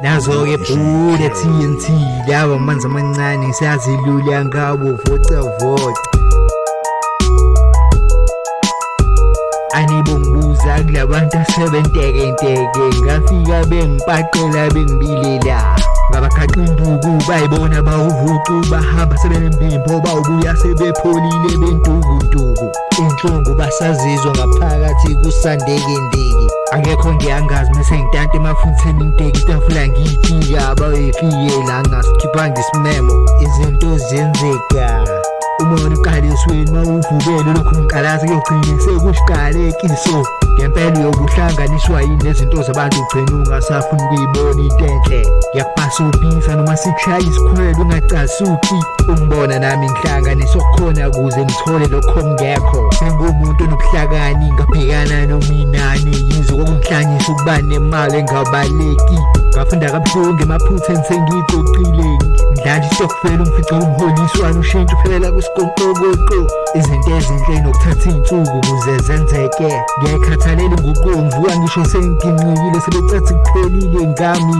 nazo-ke bhude TNT laba amanzi amancane siyazilula ngabo vocavoca. Anibongibuza kulabantu asebentekenteke ngafika bengipaqela bengibilela ngabakhaqa induku bayibona bawuvucu bahamba sebenembimbo bawubuya sebepholile bentukuntuku inhlungu basazizwa ngaphakathi kusandekendeki angekho ngiyangazi mase ngitante emafutheni ngiteki itafula ngiyitika bayefike la ngasikhipha ngisimemo izinto zenzeka umoya uqala esweni mawuvubele lokhu ngiqalaza kuyogcina sekushikalekiso ngempela uyokuhlanganiswa yini nezinto zabantu ugcina ungasafuni ukuyibona into enhle ngiyakupasa ubisa noma sikushaya isikhwelo ungacasuki ungibona nami ngihlanganisa okukhona ukuze ngithole lokho ngekho sengumuntu onobuhlakani ngabhekana nominani yize kokungihlanyisa ukuba nemali engabaleki ngafunda kabuhlungu emaphutha engiyixoxile ngidlala isitokufela umfica umholiswano ushintsha uphelela kwisikonkokoko izinto ezinhle nokuthatha iy'nsuku ukuze zenzeke ngiyayikhathalela inguqomvu angisho senginqikile sebecathi kuphelile ngami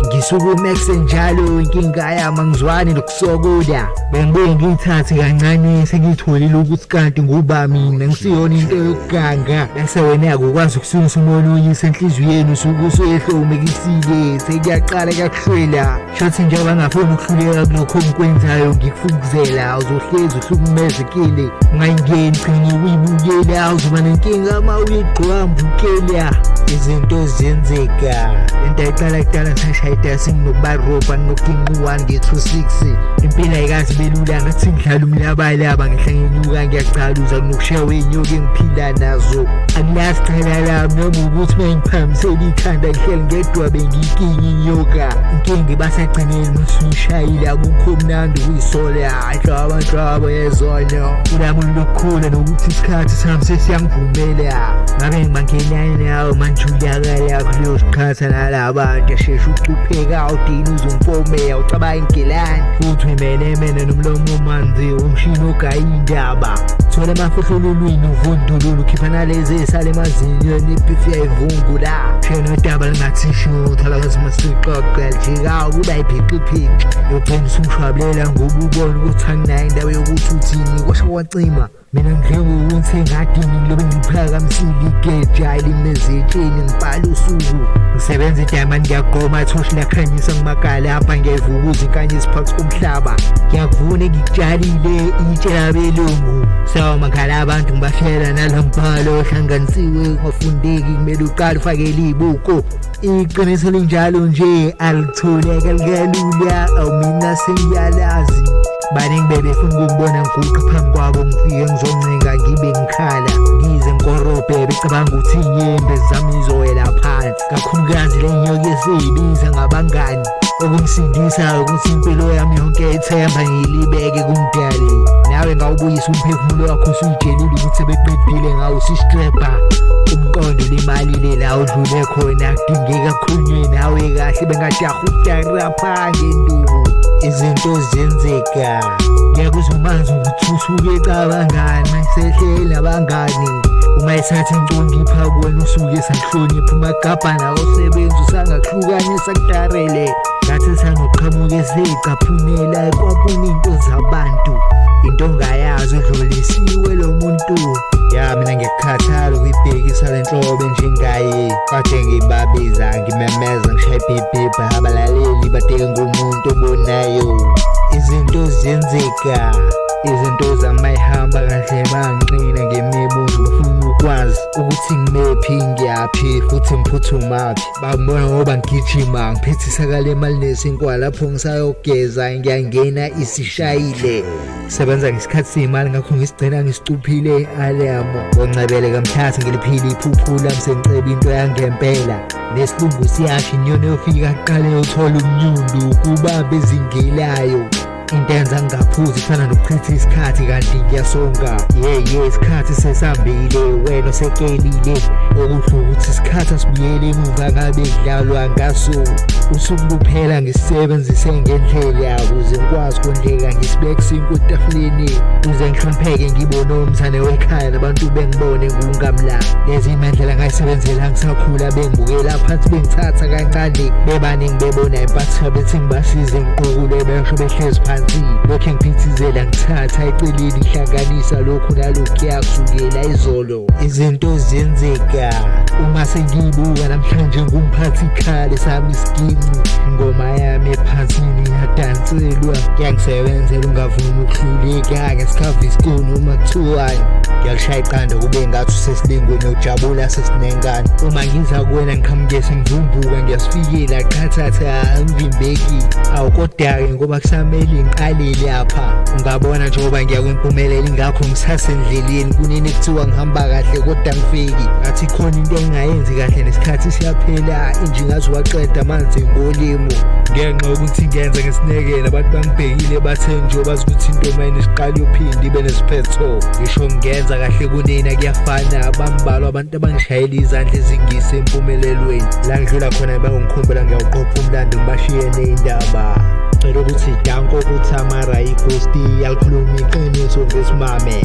ngisukumexe njalo inkinga yami angizwani nokusokola bengibuye ngiyithathe kancane sengiyitholile ukuthi kanti nguba mina ngisiyona into yokuganga bese wena-ke ukwazi ukusunisa umoya uyise enhliziyweni usuke usuyehlomekisile sekuyaqala kuyakuhlwela shothi njengoba ngafuni ukuhluleka kulokho engikwenzayo ngikufukuzela uzohlezi uhlukumezekile ungayingeni gcine uyibukela uzoba nenkinga ma uyigqwambukela izinto zenzeka lento ayiqala kudala ngisashaya itasi nginokubarobha nginokuginquwani nge-26 impilo ayikazi belula ngathi ngidlala umlabalaba ngihlangenyuka ngiyacaluza kunokushawa iy'nyoka engiphila nazo angulazi cala lami noma ukuthi uma ngiphamisela ikhanda ngihleli ngedwa bengiyikinga inyoka inkinga ibasegcineni masuyishayile akukho mnandi ukuyisola nhlaba yezono kulami lokukhula nokuthi isikhathi sami sesiyangivumela ngabe ngibangenani nawe manjulakala kuleyo sikhathi nalabantu esheshe ucupheka awudini uzumfomeya ucabanga ingilani futhi uyimenemene nomlomo omanzi umshini ogaya indaba thola amafihlolulwini uvundulula ukhipha nalezi ey'sala emazinyweni ipifi yayivungula shena udaba lingathisho thala ngathi masixoxe lijikawo kuba yiphiqiphiqi yogcina usumshwabulela ngoba ubona ukuthi anginayo indaba yokuthi uthini kwasha kwacima mina njengokuthi engadini ngilobe ngiphakamisile igeja hhayi limezitsheni ngibhala usuku ngisebenza idayimani ngiyagqoma ithoshi lakhanyisa ngimakala apha ngiyayivukuza inkanyisi phakathi komhlaba ngiyakuvuna engikutshalile itshe labelungu sawa makhala abantu ngibahlela nalo mbhalo ohlanganisiwe ngafundeki kumele uqala ufakele iy'buko iqiniso linjalo nje alitholeka likalula awumina sengiyalazi baningi bebefuna ukungibona ngiguqa phambi kwabo ngifike ngizoncenga ngibe ngikhala ngize ngikorobhe becabanga ukuthi iy'nyembe zami zizowela phansi kakhulukazi le nyoka esiyibiza ngabangani okungisindisayo ukuthi impilo yami yonke ithemba ngiyilibeke kumdali nawe ngawubuyisa umphefumulo wakho usuyitshelile ukuthi sebeqedile ngawo usistrebha umqondo limalile la udlule khona kudingeka khulunywe nawe kahle bengajaha ukutarapha ngenduku izinto zenzeka ngiyakuzwa umanzi ukuthi usuke ecabangani mayisehleli nabangani uma ethatha incongi ipha kuwena usuke esahlonipha umagabha nawo sebenza usangakuhlukanisa kutarele ngathi sanokuqhamuka eseyicaphunela kwabona into zabantu into ongayazi odlulisiwe lo muntu ya mina ngiyakukhathala ukuyibhekisa le nhlobo enjengaye kade ngibabiza ngimemeza ngishaya ibhibhibha abalaleli badeke ngumuntu obonayo izinto zenzeka izinto zamayihamba kahle bangqina ngemibuzo bafuna ukwazi ukuthi ngimephi ngiyaphi futhi ngiphuthumaphi bangibona ngoba ngigijima ngiphethisa kale mali nesinkwa lapho ngisayogeza ngiyangena isishayile sebenza ngesikhathi seyimali ngakho ngisigcina ngisicuphile alamo ngoncebele kamthatha ngiliphile iphupho lami sengiceba into yangempela nesilungu siyasho inyoni yofika kuqale yothola umnyundu kubamba ezingelayo into enza ngingaphuzi ifana nokuchitha isikhathi kanti ngiyasonga isikhathi sesambile wena osekelile okusho ukuthi isikhathi asibuyele emuva ngabe kudlalwa ngaso usuku luphela ngisebenzise ngendlela ukuze ngikwazi ukondleka ngisibeke isinkwa etafuleni ukuze ngihlonipheke ngibone umthane wekhaya nabantu bengibone ngungamla. Lezi mandlela ngayisebenzela ngisakhula bengibukela phansi bengithatha kancane bebaningi bebona impatho bethi ngibasize ngiqukule besho behlezi phansi lokhu ngiphithizela ngithatha eceleni ngihlanganisa lokhu nalokhuya kusukela izolo. Izinto ziyenzeka uma sengiyibuka namhlanje ngumphathi ikhale sami isiginci ingoma yami ephansini yadanselwa ngiyangisebenzela ungavumi ukuhluleka ngesikhavi isikoni noma kuthiwani ngiyalishaya iqanda kube ngathi usesilingweni ujabula sesinengane. Uma ngiza kuwena ngiqhamuke sengivumbuka ngiyasifikela qhathatha angivimbeki kodwa-ke ngoba kusamele ngiqale lapha ungabona njengoba ngiyakwimpumelelo ingakho ngisasendleleni kunini kuthiwa ngihamba kahle kodwa ngifeki ngathi khona into engingayenzi kahle nesikhathi siyaphela injingathi waqeda manje ngolimo ngenxa yokuthi ngenza ngesinekelo abantu bangibhekile bathe njengoba bazi ukuthi into mayini isiqala yophinde ibe nesiphetho ngisho ngenza kahle kunina kuyafana bambalwa abantu abangishayela izandla ezingise empumelelweni la ngidlula khona bangongikhumbula ngiyawuqopha umlando ngibashiye ney'ndaba cela ukuthi danko ukuthi amara ighosti yalikhuluma iqiniso ngesimame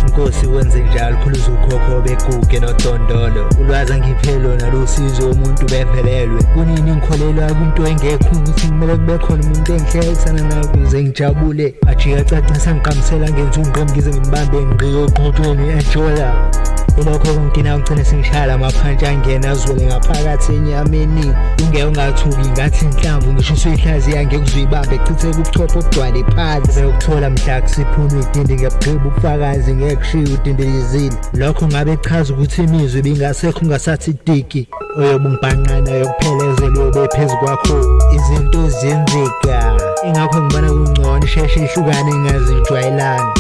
inkosi wenze njalo khuluza ukhokho beguge nodondolo ulwazi angiphe lona lusizo umuntu bevelelwe kunini ngikholelwa kwinto engekho ukuthi kumele kube khona umuntu engihlekisana naye ukuze ngijabule ajika cacisa ngiqamisela ngenza ungqondo ngize ngimbambe ngqiyo oqhotshweni enjola ilokho kungidina ngigcine sengishaya amaphantshi angena azwele ngaphakathi enyameni ungeke ungathuki ngathi inhlamvu ngisho usuyihlaziya ngeke uzuyibambe echitheke ubuchopho ogcwale phansi beyokuthola mhla kusiphuna udinde ngiyabugqiba ubufakazi ngeke kushiye udindelizile lokho ngabe chaza ukuthi imizwa ibingasekho ungasathi diki oyobe ungibhanqana yokuphelezela obe phezu kwakho izinto ziyenzeka ingakho ngibona kungcono isheshe ihlukane ngingazijwayelani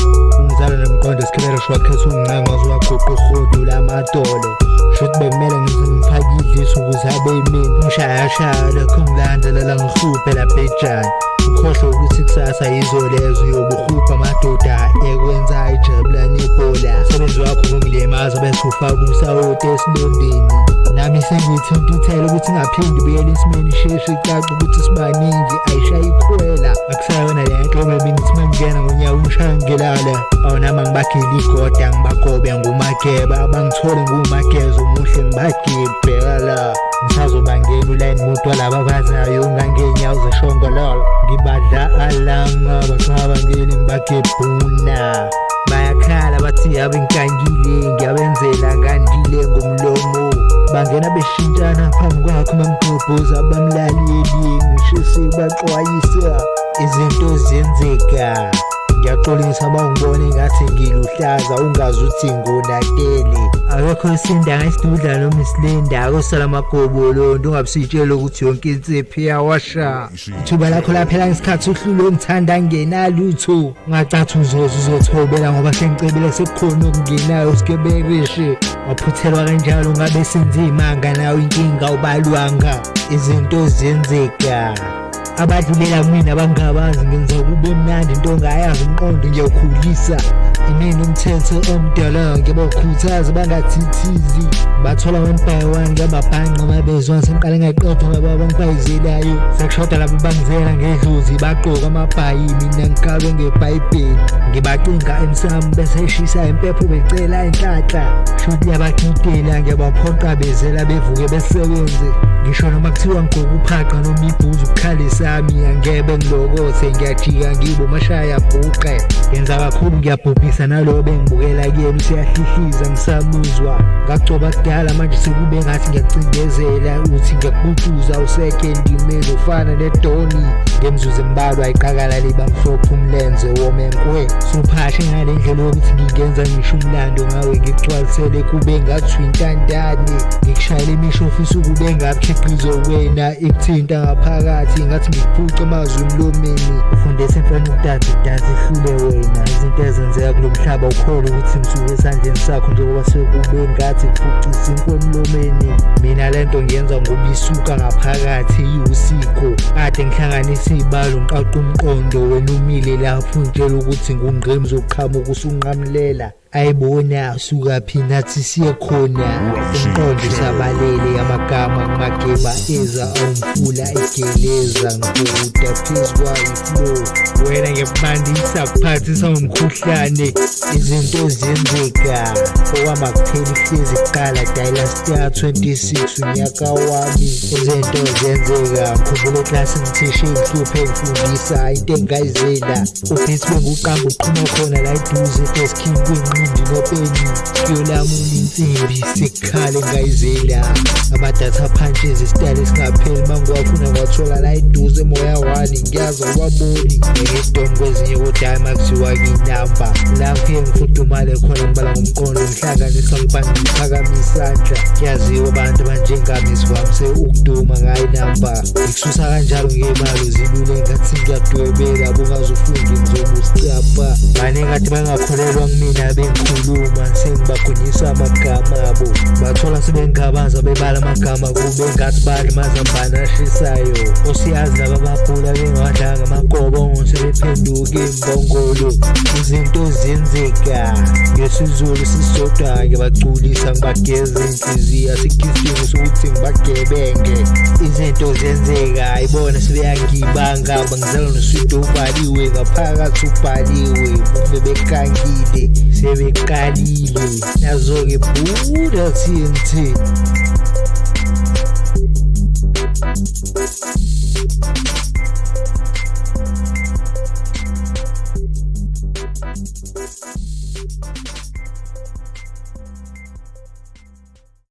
umzalo nomqondo esikhebelo shwakhetha ungincenga wazowaguqa urhudu lamadolo shuthi bekumele ngizimfake idliso ukuze abe yimini ngishayashaya lokho ngilandelela ngihluphe lapha ejani ngikhohlwe ukuthi kusasa yizo lezo uyobe uhlupha amadoda ekwenzayo ijabula nebhola umsebenzi wakho kungilimaza bese ufaka umsawoti esilondeni nami sengiyithintuthela ukuthi ngaphindi buyele esimeni isheshe icaca ukuthi sibaningi ayishaya ikhwela akusayona lento bebengithi mangena ngonyawo ngishaya ngilala awunama ngibagile igoda ngibagobe ngumakeba abangithole ngumagezo omuhle ngibagebhela ngisazobangena ulayini muntu walaba abazayo ungangenyawo zeshongololo ngibadla alanga bacabangeli ngibagebhuna bayakhala bathi yabe ngikangile ngiyabenzela ngandile ngomlomo bangena beshintshana phambi kwakho mangigobhoza bamlaleli ngishise baxwayisa izinto ziyenzeka ngiyaxolisa bawungibone ngathi ngiluhlaza ungazi ukuthi ngonakele akekho isinda ngayisidudla noma isilinda akosala amagobolo ungabusitshela ukuthi yonke insiphi iyawasha ithuba lakho laphela ngesikhathi uhlulo ngithanda ngenalutho ungacathi uzothobela ngoba sengicebile sekukhona okungenayo sikeberishe waphuthelwa kanjalo ngabe senze imanga nayo inkinga ubalwanga izinto ziyenzeka abadlulela kumina bangabazi ngenza kube mnandi into ongayazi umqondo ngiyawukhulisa imini umthetho omdala ngiyabakhuthaza bangathithizi bathola one ngiyababhanqa mabezwa sengiqale ngayiqeda ngaba bangibhayizelayo sekushoda labo bangizela ngedlozi baqoka amabhayi mina ngikabe ngebhayibheli ngibacinga emsamo bese eshisa impepho becela inhlanhla shuthi yabakitela ngiyabaphoqa bezela bevuke besebenze ngisho noma kuthiwa ngigoka uphaqa noma ibhuzu ukukhalisa ami angebe ngilokothe ngiyajika ngibo mashaya bhuqe yenza kakhulu ngiyabhubhisa nalo bengibukela kuyena usiyahlihiza ngisamuzwa ngagcoba kudala manje sekube ngathi ngiyacindezela uthi ngiyakubutuza usekhe ndimele ufana nedoni ngemzuzu embalwa ayiqakala liba mhlophe umlenze womenkwe suphashe ngale ndlela yokuthi ngingenza ngisho umlando ngawe ngikucwalisele kube ngathi intandane ngikushayela imisho ofisa ukube ngakhiqizo wena ikuthinta ngaphakathi ngathi ngikuphuca amazwi emlomeni ufundise imfana ukudansa idansi ihlule wena izinto ezenzeka kulo mhlaba ukhole ukuthi ngisuke esandleni sakho njengoba sekube ngathi kuphucisa emlomeni mina lento ngiyenza ngoba isuka ngaphakathi iyusiko kade ngihlanganisa ibalo ngiqaqa umqondo wena umile lapho ngitshela ukuthi ngungqemzi oqhamuka usunqamulela ayibona suka phi nathi siye khona umqondo sabalele amagama kumageba eza awumfula igeleza ngokuda phezu kwayo flow wena ngekubandisa kuphathisa umkhuhlane izinto zenzeka okwamakuphela ihlezi kuqala Dynasty 26 unyaka wami izinto zenzeka ngikhumbula eklasi ngithisha ihluphe ngifundisa into engayizela ufithi benguqamba uqhuma khona la eduze eskin kwinqindi nopeni yolamula insimbi sekhala engayizela ama-data punches isitayile esingapheli mangiwafuna ngiwathola la eduze moya wani ngiyazi awaboni ngesidom kwezinye kodwa hayi makuziwa kinamba la ngifike ngifudumale khona ngibala ngomqondo ngihlanganisa ngibani ngiphakamisa isandla kuyaziwa abantu abanjengami sivamise ukuduma ngayo inamba ngikususa kanjalo ngemali zilule ngathi ngiyadwebela bungazufundi ngizobusicapha ngane ngathi bangakholelwa kumina bengikhuluma sengibagonyisa amagama abo bathola sebengabaza bebala amagama kube ngathi bali mazambane ashisayo osiyazi laba babhula bengawadlanga amagobo sebephenduka imbongolo izinto zenzeka ngesizulu sisodwa ngiyabaculisa ngibageza inhliziyo sikhisimo sokuthi ngibagebenge izinto zenzeka ayibona sebeyangibanga bangizala noswito uvaliwe ngaphakathi ubhaliwe bebekangile sebeqalile nazo-ke Buddha TNT.